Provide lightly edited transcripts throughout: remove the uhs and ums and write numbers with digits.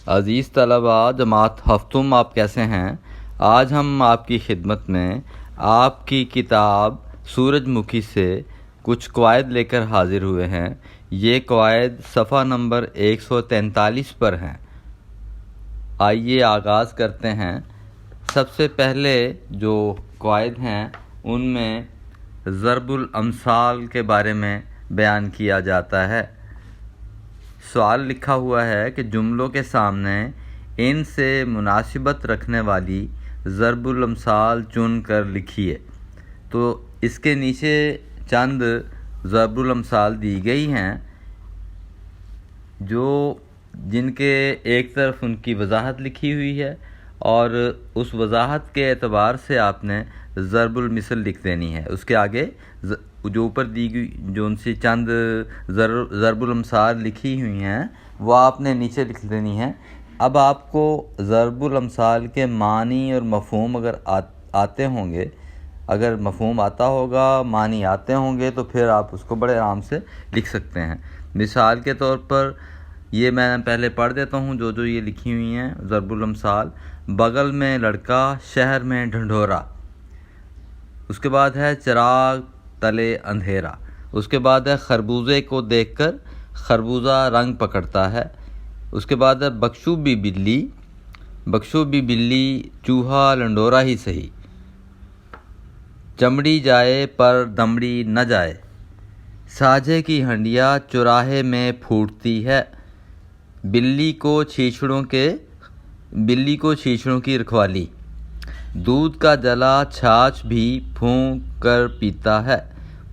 عزیز طلباء جماعت ہفتم، آپ کیسے ہیں؟ آج ہم آپ کی خدمت میں آپ کی کتاب سورج مکھی سے کچھ قواعد لے کر حاضر ہوئے ہیں۔ یہ قواعد صفحہ نمبر 143 پر ہیں۔ آئیے آغاز کرتے ہیں۔ سب سے پہلے جو قواعد ہیں ان میں ضرب الامثال کے بارے میں بیان کیا جاتا ہے۔ سوال لکھا ہوا ہے کہ جملوں کے سامنے ان سے مناسبت رکھنے والی ضرب الامثال چن کر لکھیے۔ تو اس کے نیچے چند ضرب الامثال دی گئی ہیں جن کے ایک طرف ان کی وضاحت لکھی ہوئی ہے اور اس وضاحت کے اعتبار سے آپ نے ضرب المثل لکھ دینی ہے۔ اس کے آگے جو اوپر دی گئی جو ان سے چند ضرب الامثال لکھی ہوئی ہیں وہ آپ نے نیچے لکھ دینی ہے۔ اب آپ کو ضرب الامثال کے معنی اور مفہوم اگر آتے ہوں گے، اگر مفہوم آتا ہوگا، معنی آتے ہوں گے، تو پھر آپ اس کو بڑے آرام سے لکھ سکتے ہیں۔ مثال کے طور پر یہ میں پہلے پڑھ دیتا ہوں جو یہ لکھی ہوئی ہیں ضرب الامثال۔ بغل میں لڑکا، شہر میں ڈھنڈورا۔ اس کے بعد ہے چراغ تلے اندھیرا۔ اس کے بعد ہے خربوزے کو دیکھ کر خربوزہ رنگ پکڑتا ہے۔ اس کے بعد ہے بخشو بھی بلی، بخشو بھی بلی چوہا لنڈورا ہی سہی۔ چمڑی جائے پر دمڑی نہ جائے، ساجھے کی ہنڈیا چوراہے میں پھوٹتی ہے۔ بلی کو چھیچڑوں کی رکھوالی۔ دودھ کا جلا چھاچھ بھی پھونک کر پیتا ہے۔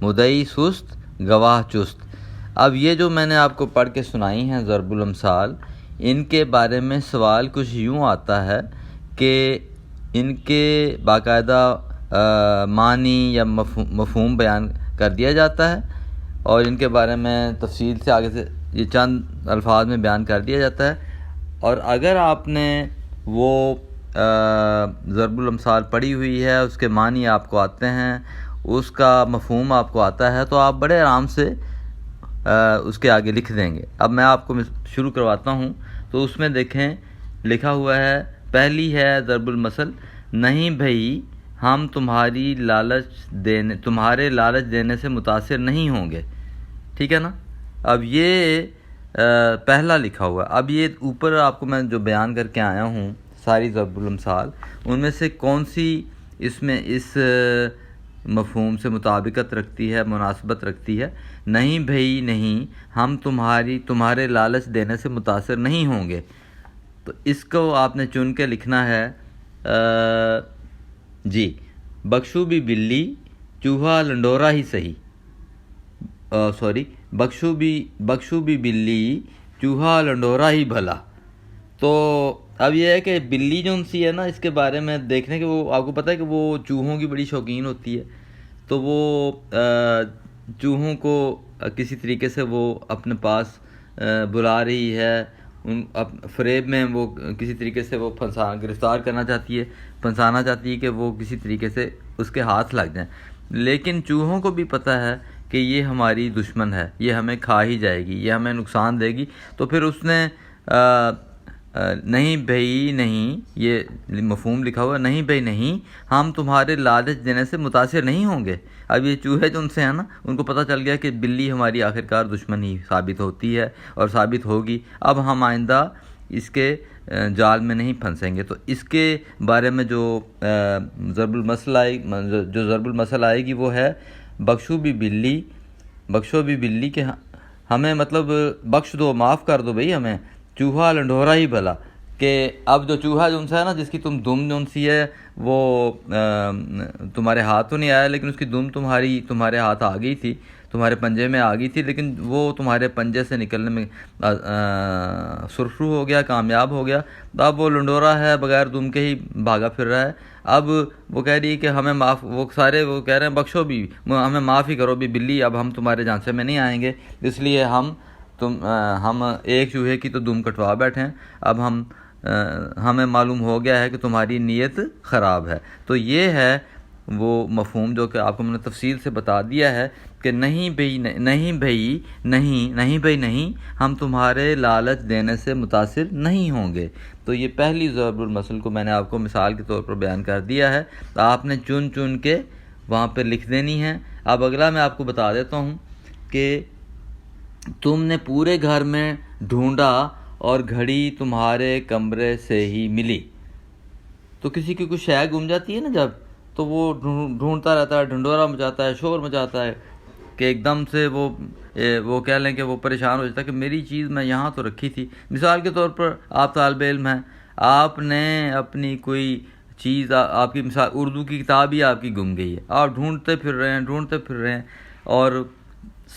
مدعی سست گواہ چست۔ اب یہ جو میں نے آپ کو پڑھ کے سنائی ہیں ضرب الامثال، ان کے بارے میں سوال کچھ یوں آتا ہے کہ ان کے باقاعدہ معنی یا مفہوم بیان کر دیا جاتا ہے اور ان کے بارے میں تفصیل سے آگے سے یہ چند الفاظ میں بیان کر دیا جاتا ہے۔ اور اگر آپ نے وہ ضرب الامثال پڑھی ہوئی ہے، اس کے معنی آپ کو آتے ہیں، اس کا مفہوم آپ کو آتا ہے، تو آپ بڑے آرام سے اس کے آگے لکھ دیں گے۔ اب میں آپ کو شروع کرواتا ہوں۔ تو اس میں دیکھیں لکھا ہوا ہے، پہلی ہے ضرب المثل، نہیں بھئی ہم تمہارے لالچ دینے سے متاثر نہیں ہوں گے۔ ٹھیک ہے نا؟ اب یہ پہلا لکھا ہوا ہے۔ اب یہ اوپر آپ کو میں جو بیان کر کے آیا ہوں ساری ضرب الامثال، ان میں سے کون سی اس میں اس مفہوم سے مطابقت رکھتی ہے، مناسبت رکھتی ہے؟ نہیں بھئی نہیں ہم تمہارے لالچ دینے سے متاثر نہیں ہوں گے۔ تو اس کو آپ نے چن کے لکھنا ہے جی، بخشو بھی بلی چوہا لنڈورا ہی سہی۔ بخشو بھی بلی چوہا لنڈورا ہی بھلا۔ تو اب یہ ہے کہ بلی جو سی ہے نا، اس کے بارے میں دیکھنے کے وہ آپ کو پتہ ہے کہ وہ چوہوں کی بڑی شوقین ہوتی ہے، تو وہ چوہوں کو کسی طریقے سے وہ اپنے پاس بلا رہی ہے، فریب میں وہ کسی طریقے سے وہ گرفتار کرنا چاہتی ہے، پھنسانا چاہتی ہے کہ وہ کسی طریقے سے اس کے ہاتھ لگ جائیں۔ لیکن چوہوں کو بھی پتہ ہے کہ یہ ہماری دشمن ہے، یہ ہمیں کھا ہی جائے گی، یہ ہمیں نقصان دے گی۔ تو پھر اس نے نہیں بھئی نہیں، یہ مفہوم لکھا ہوا ہے، نہیں بھئی نہیں ہم تمہارے لالچ دینے سے متاثر نہیں ہوں گے۔ اب یہ چوہے جو ان سے ہیں نا، ان کو پتہ چل گیا کہ بلی ہماری آخرکار دشمن ہی ثابت ہوتی ہے اور ثابت ہوگی، اب ہم آئندہ اس کے جال میں نہیں پھنسیں گے۔ تو اس کے بارے میں جو ضرب المثل آئے گی وہ ہے بخشو بھی بلی کہ ہمیں مطلب بخش دو، معاف کر دو بھئی ہمیں، چوہا لنڈورا ہی بھلا، کہ اب جو چوہا جو ان سے ہے نا، جس کی تم دم جو ان سی ہے وہ تمہارے ہاتھ تو نہیں آیا، لیکن اس کی دم تمہارے ہاتھ آ گئی تھی، تمہارے پنجے میں آ گئی تھی، لیکن وہ تمہارے پنجے سے نکلنے میں سرخرو ہو گیا، کامیاب ہو گیا۔ تو اب وہ لنڈورا ہے، بغیر دم کے ہی بھاگا پھر رہا ہے۔ اب وہ کہہ رہی ہے کہ ہمیں معاف، وہ کہہ رہے ہیں بخشو بھی، ہمیں معاف ہی کرو بھی بلی، اب ہم تمہارے جانچے میں نہیں آئیں گے، اس لیے ہم ایک چوہے کی تو دم کٹوا بیٹھے ہیں، اب ہمیں معلوم ہو گیا ہے کہ تمہاری نیت خراب ہے۔ تو یہ ہے وہ مفہوم جو کہ آپ کو میں نے تفصیل سے بتا دیا ہے کہ نہیں بھئی ہم تمہارے لالچ دینے سے متاثر نہیں ہوں گے۔ تو یہ پہلی ضرب المثل کو میں نے آپ کو مثال کے طور پر بیان کر دیا ہے، آپ نے چن کے وہاں پہ لکھ دینی ہے۔ اب اگلا میں آپ کو بتا دیتا ہوں کہ تم نے پورے گھر میں ڈھونڈا اور گھڑی تمہارے کمرے سے ہی ملی۔ تو کسی کی کچھ شے گم جاتی ہے نا جب، تو وہ ڈھونڈتا رہتا ہے، ڈھنڈورا مچاتا ہے، شور مچاتا ہے کہ ایک دم سے وہ کہہ لیں کہ وہ پریشان ہو جاتا ہے کہ میری چیز میں یہاں تو رکھی تھی۔ مثال کے طور پر آپ طالب علم ہیں، آپ نے اپنی کوئی چیز، آپ کی مثال اردو کی کتاب ہی آپ کی گم گئی ہے، آپ ڈھونڈتے پھر رہے ہیں اور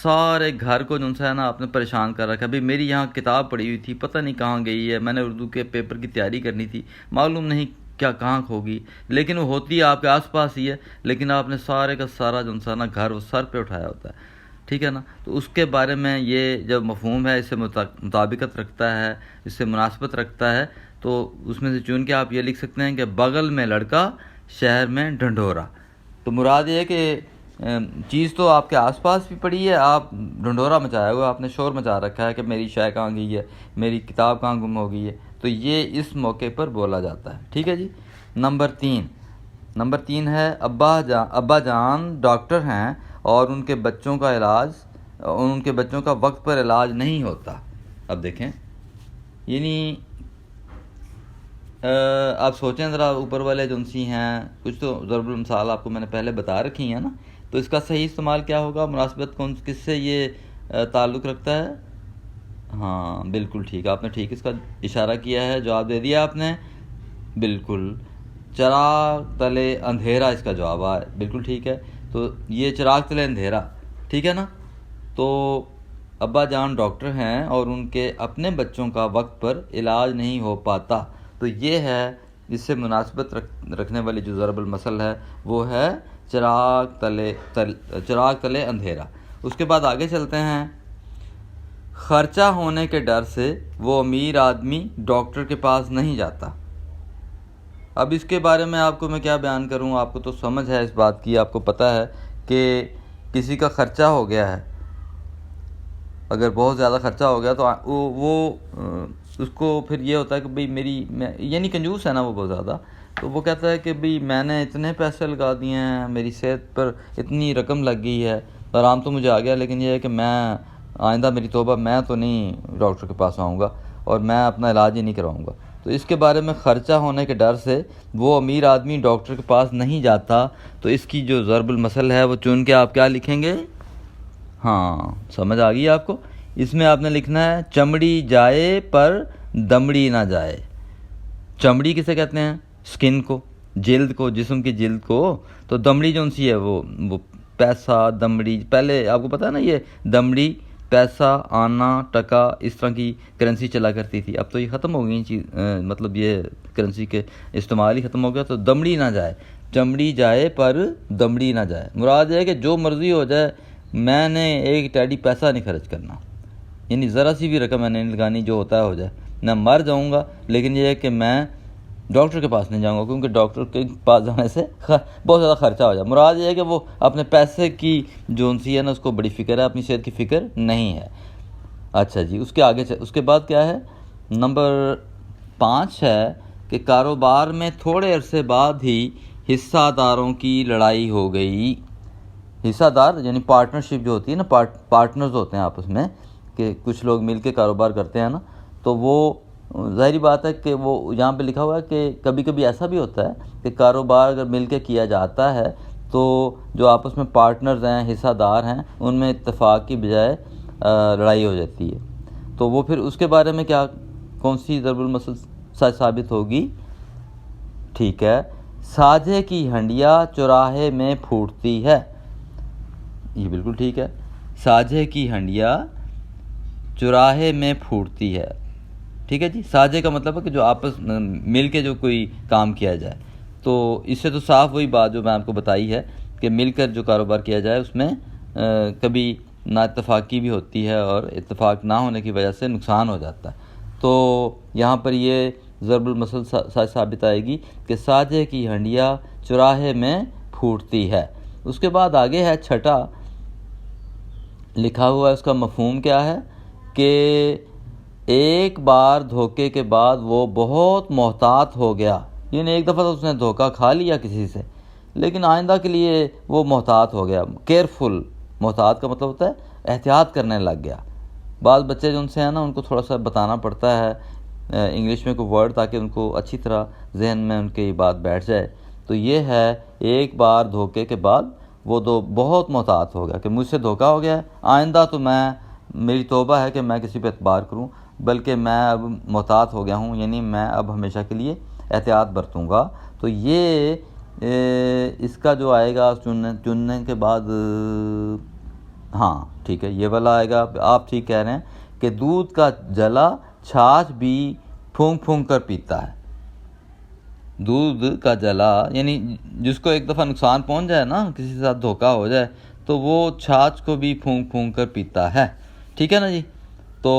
سارے گھر کو جو ہے نا آپ نے پریشان کر رکھا ہے، بھئی میری یہاں کتاب پڑی ہوئی تھی، پتہ نہیں کہاں گئی ہے، میں نے اردو کے پیپر کی تیاری کرنی تھی، معلوم نہیں کہاں ہوگی، لیکن وہ ہوتی ہے آپ کے آس پاس ہی ہے، لیکن آپ نے سارے کا سارا جو ہے نا گھر وہ سر پہ اٹھایا ہوتا ہے، ٹھیک ہے نا۔ تو اس کے بارے میں یہ جب مفہوم ہے، اس سے مطابقت رکھتا ہے، اس سے مناسبت رکھتا ہے، تو اس میں سے چن کے آپ یہ لکھ سکتے ہیں کہ بغل میں لڑکا شہر میں ڈھنڈورا۔ تو مراد یہ ہے کہ چیز تو آپ کے آس پاس بھی پڑی ہے، آپ ڈھنڈورا مچایا ہوا، آپ نے شور مچا رکھا ہے کہ میری شے کہاں گئی ہے، میری کتاب کہاں گم ہو گئی ہے، تو یہ اس موقع پر بولا جاتا ہے، ٹھیک ہے جی۔ نمبر تین ہے ابا جان ڈاکٹر ہیں اور ان کے بچوں کا وقت پر علاج نہیں ہوتا۔ اب دیکھیں، یعنی آپ سوچیں ذرا، اوپر والے جو سی ہیں، کچھ تو ضرب المثال آپ کو میں نے پہلے بتا رکھی ہیں نا، تو اس کا صحیح استعمال کیا ہوگا، مناسبت کس سے یہ تعلق رکھتا ہے؟ ہاں بالکل ٹھیک، آپ نے ٹھیک اس کا اشارہ کیا ہے، جواب دے دیا آپ نے، بالکل چراغ تلے اندھیرا اس کا جواب ہے، بالکل ٹھیک ہے۔ تو یہ چراغ تلے اندھیرا، ٹھیک ہے نا۔ تو ابا جان ڈاکٹر ہیں اور ان کے اپنے بچوں کا وقت پر علاج نہیں ہو پاتا، تو یہ ہے اس سے مناسبت رکھنے والی جو ضرب المثل ہے، وہ ہے چراغ تلے اندھیرا۔ اس کے بعد آگے چلتے ہیں، خرچہ ہونے کے ڈر سے وہ امیر آدمی ڈاکٹر کے پاس نہیں جاتا۔ اب اس کے بارے میں آپ کو میں کیا بیان کروں، آپ کو تو سمجھ ہے اس بات کی، آپ کو پتہ ہے کہ کسی کا خرچہ ہو گیا ہے، اگر بہت زیادہ خرچہ ہو گیا تو وہ اس کو پھر یہ ہوتا ہے کہ بھئی یعنی کنجوس ہے نا وہ بہت زیادہ، تو وہ کہتا ہے کہ بھئی میں نے اتنے پیسے لگا دیے ہیں، میری صحت پر اتنی رقم لگ گئی ہے، آرام تو مجھے آ گیا، لیکن یہ ہے کہ میں آئندہ میری توبہ، میں تو نہیں ڈاکٹر کے پاس آؤں گا اور میں اپنا علاج ہی نہیں کرواؤں گا۔ تو اس کے بارے میں خرچہ ہونے کے ڈر سے وہ امیر آدمی ڈاکٹر کے پاس نہیں جاتا، تو اس کی جو ضرب المثل ہے وہ چن کے آپ کیا لکھیں گے؟ ہاں سمجھ آ گئی آپ کو؟ اس میں آپ نے لکھنا ہے چمڑی جائے پر دمڑی نہ جائے۔ چمڑی کسے کہتے ہیں؟ سکن کو، جلد کو، جسم کی جلد کو، تو دمڑی جو سی ہے وہ پیسہ، دمڑی، پہلے آپ کو پتہ ہے نا یہ دمڑی پیسہ، آنا، ٹکا، اس طرح کی کرنسی چلا کرتی تھی، اب تو یہ ختم ہو گئی چیز، مطلب یہ کرنسی کے استعمال ہی ختم ہو گیا، تو دمڑی نہ جائے، چمڑی جائے پر دمڑی نہ جائے، مراد ہے کہ جو مرضی ہو جائے میں نے ایک ٹیڈی پیسہ نہیں خرچ کرنا، یعنی ذرا سی بھی رقم میں نے نہیں لگانی، جو ہوتا ہے ہو جائے، میں مر جاؤں گا لیکن یہ ہے کہ میں ڈاکٹر کے پاس نہیں جاؤں گا، کیونکہ ڈاکٹر کے پاس جانے سے بہت زیادہ خرچہ ہو جائے۔ مراد یہ ہے کہ وہ اپنے پیسے کی جو سی ہے نا اس کو بڑی فکر ہے، اپنی صحت کی فکر نہیں ہے۔ اچھا جی، اس کے بعد کیا ہے؟ نمبر 5 ہے کہ کاروبار میں تھوڑے عرصے بعد ہی حصہ داروں کی لڑائی ہو گئی۔ حصہ دار یعنی پارٹنرشپ جو ہوتی ہے نا، پارٹنرز ہوتے ہیں آپس میں، کہ کچھ لوگ مل کے کاروبار کرتے ہیں نا، تو وہ ظاہری بات ہے کہ وہ یہاں پہ لکھا ہوا ہے کہ کبھی کبھی ایسا بھی ہوتا ہے کہ کاروبار اگر مل کے کیا جاتا ہے تو جو آپس میں پارٹنرز ہیں، حصہ دار ہیں، ان میں اتفاق کی بجائے لڑائی ہو جاتی ہے، تو وہ پھر اس کے بارے میں کون سی ضرب المثل سچ ثابت ہوگی؟ ٹھیک ہے، ساجھے کی ہنڈیا چوراہے میں پھوٹتی ہے، یہ بالکل ٹھیک ہے، ساجھے کی ہنڈیا چوراہے میں پھوٹتی ہے، ٹھیک ہے جی۔ ساجھے کا مطلب ہے کہ جو آپس مل کے جو کوئی کام کیا جائے، تو اس سے تو صاف وہی بات جو میں آپ کو بتائی ہے کہ مل کر جو کاروبار کیا جائے اس میں کبھی نا اتفاقی بھی ہوتی ہے اور اتفاق نہ ہونے کی وجہ سے نقصان ہو جاتا ہے، تو یہاں پر یہ ضرب المثل سچ ثابت آئے گی کہ ساجھے کی ہنڈیا چوراہے میں پھوٹتی ہے۔ اس کے بعد آگے ہے چھٹا، لکھا ہوا ہے اس کا مفہوم کیا ہے کہ ایک بار دھوکے کے بعد وہ بہت محتاط ہو گیا، یعنی ایک دفعہ تو اس نے دھوکہ کھا لیا کسی سے، لیکن آئندہ کے لیے وہ محتاط ہو گیا، کیئرفل۔ محتاط کا مطلب ہوتا ہے احتیاط کرنے لگ گیا۔ بعض بچے جو ان سے ہیں نا، ان کو تھوڑا سا بتانا پڑتا ہے انگلش میں کوئی ورڈ، تاکہ ان کو اچھی طرح ذہن میں ان کی بات بیٹھ جائے۔ تو یہ ہے ایک بار دھوکے کے بعد وہ بہت محتاط ہو گیا کہ مجھ سے دھوکہ ہو گیا ہے، آئندہ تو میری توبہ ہے کہ میں کسی پہ اعتبار کروں، بلکہ میں اب محتاط ہو گیا ہوں، یعنی میں اب ہمیشہ کے لیے احتیاط برتوں گا۔ تو یہ اس کا جو آئے گا چننے کے بعد، ہاں ٹھیک ہے، یہ والا آئے گا۔ آپ ٹھیک کہہ رہے ہیں کہ دودھ کا جلا چھاچھ بھی پھونک پھونک کر پیتا ہے۔ دودھ کا جلا یعنی جس کو ایک دفعہ نقصان پہنچ جائے نا، کسی کے ساتھ دھوکہ ہو جائے، تو وہ چھاچھ کو بھی پھونک پھونک کر پیتا ہے۔ ٹھیک ہے نا جی۔ تو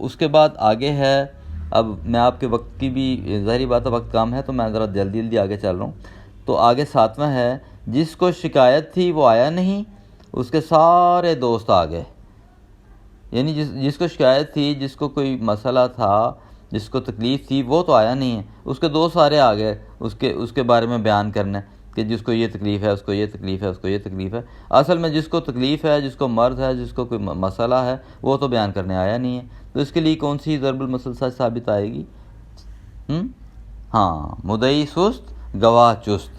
اس کے بعد آگے ہے، اب میں آپ کے وقت کی بھی ظاہری بات ہے وقت کم ہے، تو میں ذرا جلدی آگے چل رہا ہوں۔ تو آگے 7واں ہے، جس کو شکایت تھی وہ آیا نہیں، اس کے سارے دوست آ گئے۔ یعنی جس کو شکایت تھی، جس کو کوئی مسئلہ تھا، جس کو تکلیف تھی، وہ تو آیا نہیں ہے، اس کے دوست سارے آ گئے اس کے بارے میں بیان کرنے کہ جس کو یہ تکلیف ہے، اس کو یہ تکلیف ہے، اس کو یہ تکلیف ہے۔ اصل میں جس کو تکلیف ہے، جس کو مرض ہے، جس کو کوئی مسئلہ ہے، وہ تو بیان کرنے آیا نہیں ہے۔ تو اس کے لیے کون سی ضرب المثل سچ ثابت آئے گی؟ ہاں، مدعی سست گواہ چست۔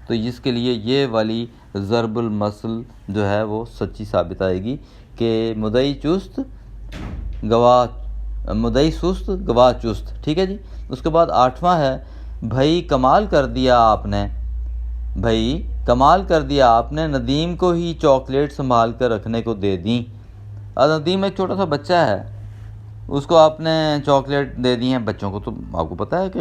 تو اس کے لیے یہ والی ضرب المثل جو ہے وہ سچی ثابت آئے گی کہ مدعی سست گواہ چست۔ ٹھیک ہے جی۔ اس کے بعد 8واں ہے، بھائی کمال کر دیا آپ نے، ندیم کو ہی چاکلیٹ سنبھال کر رکھنے کو دے دیں۔ ندیم ایک چھوٹا سا بچہ ہے، اس کو آپ نے چاکلیٹ دے دی ہیں۔ بچوں کو تو آپ کو پتہ ہے کہ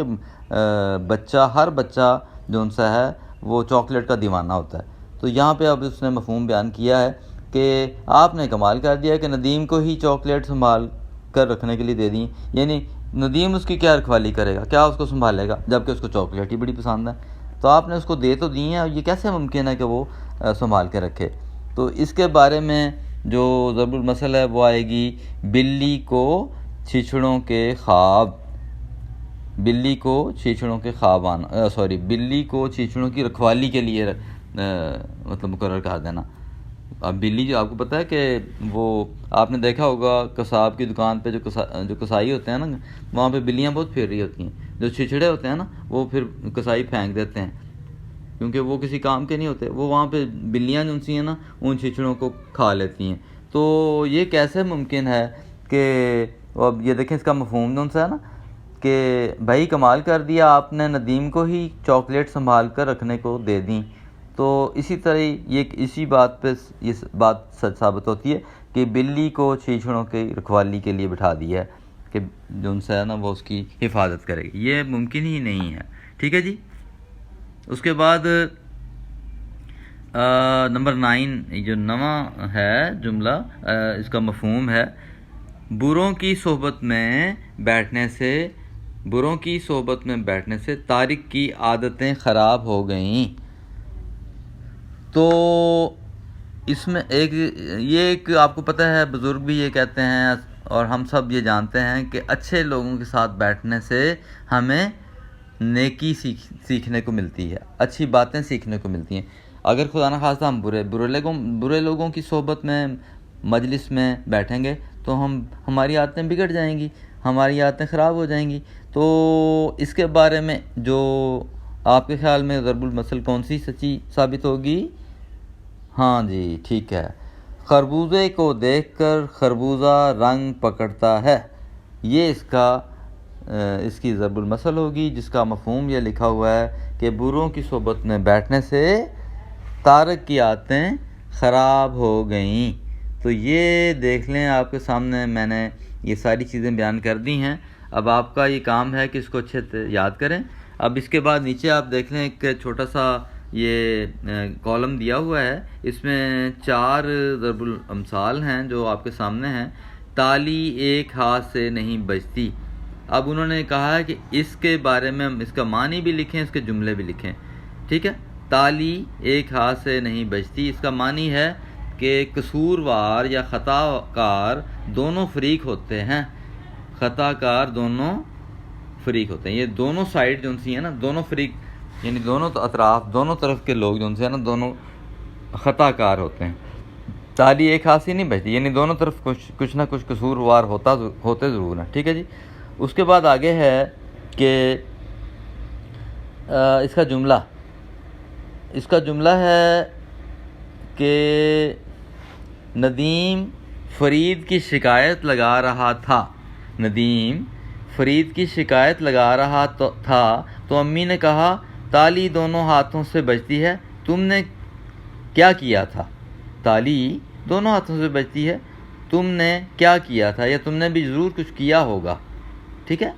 ہر بچہ جو ان سے ہے وہ چاکلیٹ کا دیوانہ ہوتا ہے۔ تو یہاں پہ اب اس نے مفہوم بیان کیا ہے کہ آپ نے کمال کر دیا کہ ندیم کو ہی چاکلیٹ سنبھال کر رکھنے کے لیے دے دیں، یعنی ندیم اس کی کیا رکھوالی کرے گا، کیا اس کو سنبھالے گا، جبکہ اس کو چاکلیٹ ہی بڑی پسند ہے۔ تو آپ نے اس کو دے تو دی ہیں، اور یہ کیسے ممکن ہے کہ وہ سنبھال کے رکھے؟ تو اس کے بارے میں جو ضرب المثل ہے وہ آئے گی، بلی کو چھیچڑوں کے خواب آنا، بلی کو چھیچڑوں کی رکھوالی کے لیے مطلب مقرر کر دینا۔ اب بلی جو آپ کو پتہ ہے کہ وہ آپ نے دیکھا ہوگا قصاب کی دکان پہ جو کسائی ہوتے ہیں نا، وہاں پہ بلیاں بہت پھر رہی ہوتی ہیں، جو چھچڑے ہوتے ہیں نا وہ پھر کسائی پھینک دیتے ہیں، کیونکہ وہ کسی کام کے نہیں ہوتے، وہ وہاں پہ بلیاں جو سی ہیں نا ان چھچڑوں کو کھا لیتی ہیں۔ تو یہ کیسے ممکن ہے کہ اب یہ دیکھیں اس کا مفہوم جو ہے نا کہ بھائی کمال کر دیا آپ نے، ندیم کو ہی چاکلیٹ سنبھال کر رکھنے کو دے دیں۔ تو اسی طرح اسی بات پہ یہ بات سچ ثابت ہوتی ہے کہ بلی کو چھیچڑوں کی رکھوالی کے لیے بٹھا دیا ہے کہ جو ان سے ہے نا وہ اس کی حفاظت کرے گی، یہ ممکن ہی نہیں ہے۔ ٹھیک ہے جی۔ اس کے بعد نمبر 9 جو نواں ہے جملہ، اس کا مفہوم ہے، بروں کی صحبت میں بیٹھنے سے طارق کی عادتیں خراب ہو گئیں۔ تو اس میں ایک آپ کو پتہ ہے، بزرگ بھی یہ کہتے ہیں اور ہم سب یہ جانتے ہیں کہ اچھے لوگوں کے ساتھ بیٹھنے سے ہمیں نیکی سیکھنے کو ملتی ہے، اچھی باتیں سیکھنے کو ملتی ہیں۔ اگر خدا نخواستہ ہم برے لوگوں کی صحبت میں مجلس میں بیٹھیں گے تو ہماری عادتیں بگڑ جائیں گی، ہماری عادتیں خراب ہو جائیں گی۔ تو اس کے بارے میں جو آپ کے خیال میں ضرب المثل کون سی سچی ثابت ہوگی؟ ہاں جی ٹھیک ہے، خربوزے کو دیکھ کر خربوزہ رنگ پکڑتا ہے، یہ اس کی ضرب المثل ہوگی، جس کا مفہوم یہ لکھا ہوا ہے کہ بروں کی صحبت میں بیٹھنے سے طارق کی عادتیں خراب ہو گئیں۔ تو یہ دیکھ لیں، آپ کے سامنے میں نے یہ ساری چیزیں بیان کر دی ہیں۔ اب آپ کا یہ کام ہے کہ اس کو اچھے سے یاد کریں۔ اب اس کے بعد نیچے آپ دیکھ لیں ایک چھوٹا سا یہ کالم دیا ہوا ہے، اس میں 4 ضرب الامثال ہیں جو آپ کے سامنے ہیں۔ تالی ایک ہاتھ سے نہیں بجتی۔ اب انہوں نے کہا ہے کہ اس کے بارے میں ہم اس کا معنی بھی لکھیں، اس کے جملے بھی لکھیں۔ ٹھیک ہے، تالی ایک ہاتھ سے نہیں بجتی، اس کا معنی ہے کہ قصوروار یا خطا کار دونوں فریق ہوتے ہیں، خطا کار دونوں فریق ہوتے ہیں. یہ دونوں سائڈ جو ان سے ہیں نا، دونوں فریق یعنی دونوں اطراف، دونوں طرف کے لوگ جو ان سے ہیں نا، دونوں خطا کار ہوتے ہیں. تالی ایک ہاتھ سے نہیں بجتی، یعنی دونوں طرف کچھ نہ کچھ قصوروار ہوتے ضرور ہیں. ٹھیک ہے جی. اس کے بعد آگے ہے کہ اس کا جملہ ہے کہ ندیم فرید کی شکایت لگا رہا تھا. ندیم فرید کی شکایت لگا رہا تھا تو امی نے کہا تالی دونوں ہاتھوں سے بجتی ہے، تم نے کیا کیا تھا؟ تالی دونوں ہاتھوں سے بجتی ہے، تم نے کیا کیا تھا، یا تم نے بھی ضرور کچھ کیا ہوگا. ٹھیک ہے.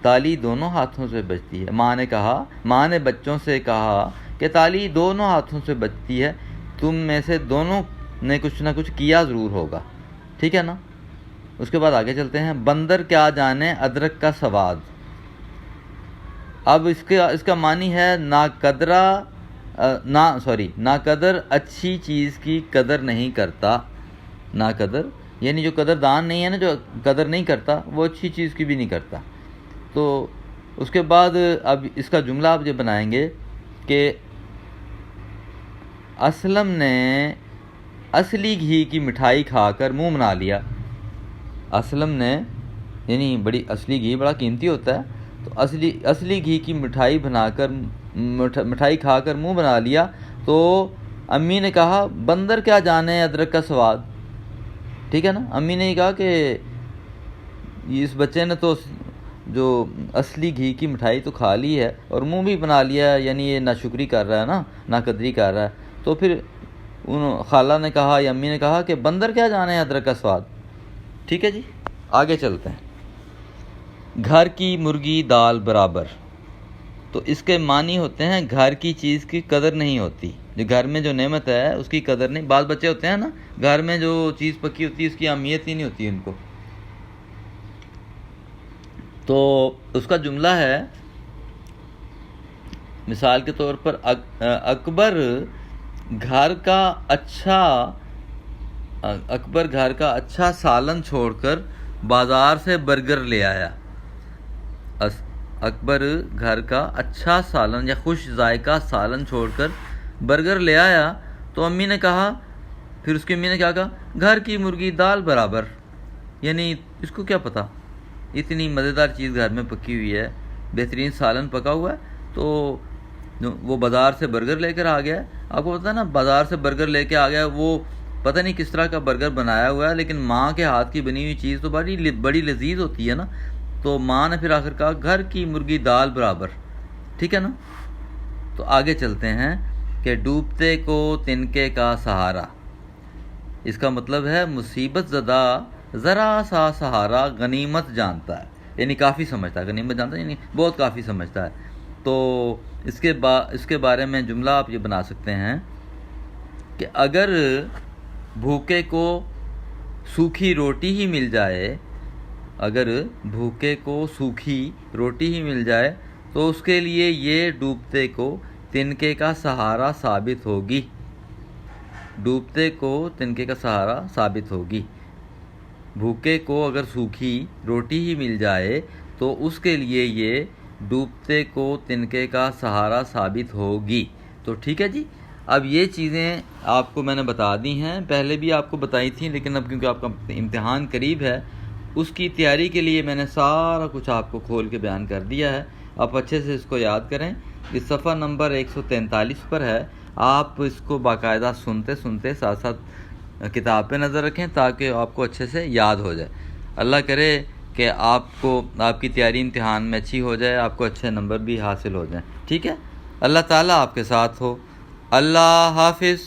تالی دونوں ہاتھوں سے بجتی ہے. ماں نے بچوں سے کہا کہ تالی دونوں ہاتھوں سے بجتی ہے، تم میں سے دونوں نے کچھ نہ کچھ کیا ضرور ہوگا. ٹھیک ہے نا. اس کے بعد آگے چلتے ہیں. بندر کیا جانے ادرک کا سواد. اب اس کا معنی ہے ناقدر اچھی چیز کی قدر نہیں کرتا. ناقدر یعنی جو قدردان نہیں ہے نا، جو قدر نہیں کرتا، وہ اچھی چیز کی بھی نہیں کرتا. تو اس کے بعد اب اس کا جملہ آپ یہ بنائیں گے کہ اسلم نے اصلی گھی کی مٹھائی کھا کر منہ بنا لیا. اسلم نے یعنی اصلی گھی بڑا قیمتی ہوتا ہے، تو اصلی گھی کی مٹھائی کھا کر منہ بنا لیا. تو امی نے کہا بندر کیا جانے ادرک کا سواد. ٹھیک ہے نا. امی نے کہا کہ اس بچے نے تو جو اصلی گھی کی مٹھائی تو کھا لی ہے اور منہ بھی بنا لیا، یعنی یہ ناشکری کر رہا ہے نا، ناقدری کر رہا ہے. تو پھر خالہ نے کہا یا امی نے کہا کہ بندر کیا جانے ادرک کا سواد. ٹھیک ہے جی. آگے چلتے ہیں. گھر کی مرغی دال برابر. تو اس کے معنی ہوتے ہیں گھر کی چیز کی قدر نہیں ہوتی. جو گھر میں جو نعمت ہے اس کی قدر نہیں. بعض بچے ہوتے ہیں نا، گھر میں جو چیز پکی ہوتی ہے اس کی اہمیت ہی نہیں ہوتی ان کو. تو اس کا جملہ ہے مثال کے طور پر اکبر گھر کا اچھا سالن چھوڑ کر بازار سے برگر لے آیا. اکبر گھر کا اچھا سالن یا خوش ذائقہ سالن چھوڑ کر برگر لے آیا. تو امی نے کہا، پھر اس کی امی نے کیا کہا، گھر کی مرغی دال برابر. یعنی اس کو کیا پتا، اتنی مزیدار چیز گھر میں پکی ہوئی ہے، بہترین سالن پکا ہوا ہے، تو وہ بازار سے برگر لے کر آ گیا. آپ کو پتا ہے نا، بازار سے برگر لے کے آ گیا، وہ پتہ نہیں کس طرح کا برگر بنایا ہوا ہے، لیکن ماں کے ہاتھ کی بنی ہوئی چیز تو بڑی لذیذ ہوتی ہے نا. تو ماں نے پھر آخر کہا گھر کی مرغی دال برابر. ٹھیک ہے نا. تو آگے چلتے ہیں کہ ڈوبتے کو تنکے کا سہارا. اس کا مطلب ہے مصیبت زدہ ذرا سا سہارا غنیمت جانتا ہے، یعنی کافی سمجھتا ہے. غنیمت جانتا ہے یعنی بہت کافی سمجھتا ہے. تو اس کے بارے میں جملہ آپ یہ بنا سکتے ہیں کہ اگر بھوکے کو سوکھی روٹی ہی مل جائے، تو اس کے لیے یہ ڈوبتے کو تنکے کا سہارا ثابت ہوگی. بھوکے کو اگر سوکھی روٹی ہی مل جائے تو اس کے لیے یہ ڈوبتے کو تنکے کا سہارا ثابت ہوگی. تو ٹھیک ہے جی. اب یہ چیزیں آپ کو میں نے بتا دی ہیں، پہلے بھی آپ کو بتائی تھیں، لیکن اب کیونکہ آپ کا امتحان قریب ہے، اس کی تیاری کے لیے میں نے سارا کچھ آپ کو کھول کے بیان کر دیا ہے. آپ اچھے سے اس کو یاد کریں. اس صفحہ نمبر 143 پر ہے. آپ اس کو باقاعدہ سنتے ساتھ ساتھ کتاب پہ نظر رکھیں تاکہ آپ کو اچھے سے یاد ہو جائے. اللہ کرے کہ آپ کی تیاری امتحان میں اچھی ہو جائے، آپ کو اچھے نمبر بھی حاصل ہو جائیں. ٹھیک ہے. اللہ تعالیٰ آپ کے ساتھ ہو. اللہ حافظ.